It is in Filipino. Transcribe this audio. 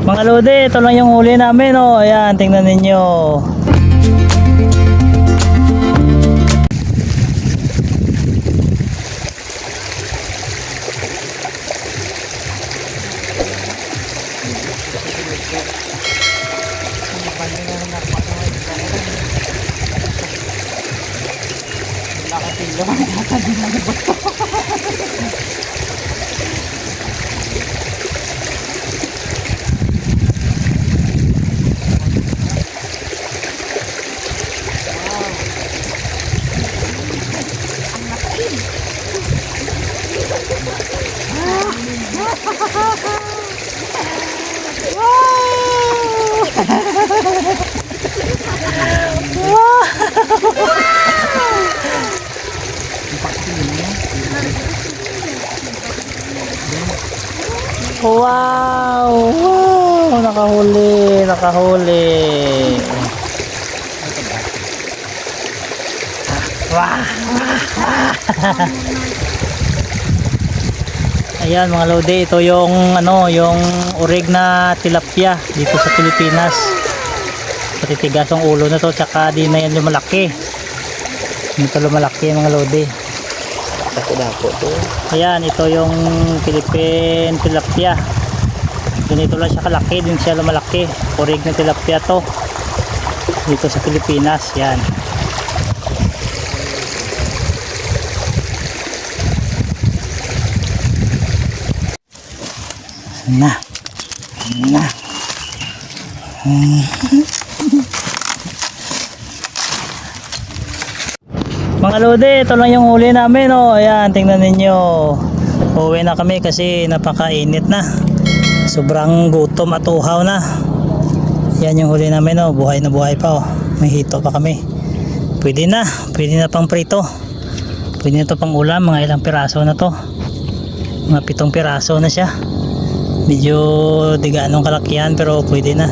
Mga lodi, ito lang yung huli namin, oh. Ayan, tingnan ninyo. Wow! Wow! Nakahuli! Nakahuli! Wow! Ayan mga lodi, ito yung ano, yung urig na tilapia dito sa Pilipinas. Patitigas ang ulo na to, tsaka di na yan lumalaki. Hindi to lumalaki mga lodi. Dako-dako to. Ayan, ito yung Philippine tilapia. Ganito lang siya kalaki, din siya lumalaki. Urig na tilapia to dito sa Pilipinas. Yan. Na. Na. Mga lodi, ito lang yung huli namin, oh. Ayan, tingnan ninyo. Uwi na kami kasi napakainit na. Sobrang gutom at uhaw na. Yan yung huli namin, oh. Buhay na buhay pa, oh. May hito pa kami. Pwede na pang prito. Pwede na to pang ulam. Mga ilang piraso na to. Mga 7 piraso na siya. Medyo di gaanong kalakihan pero pwede na.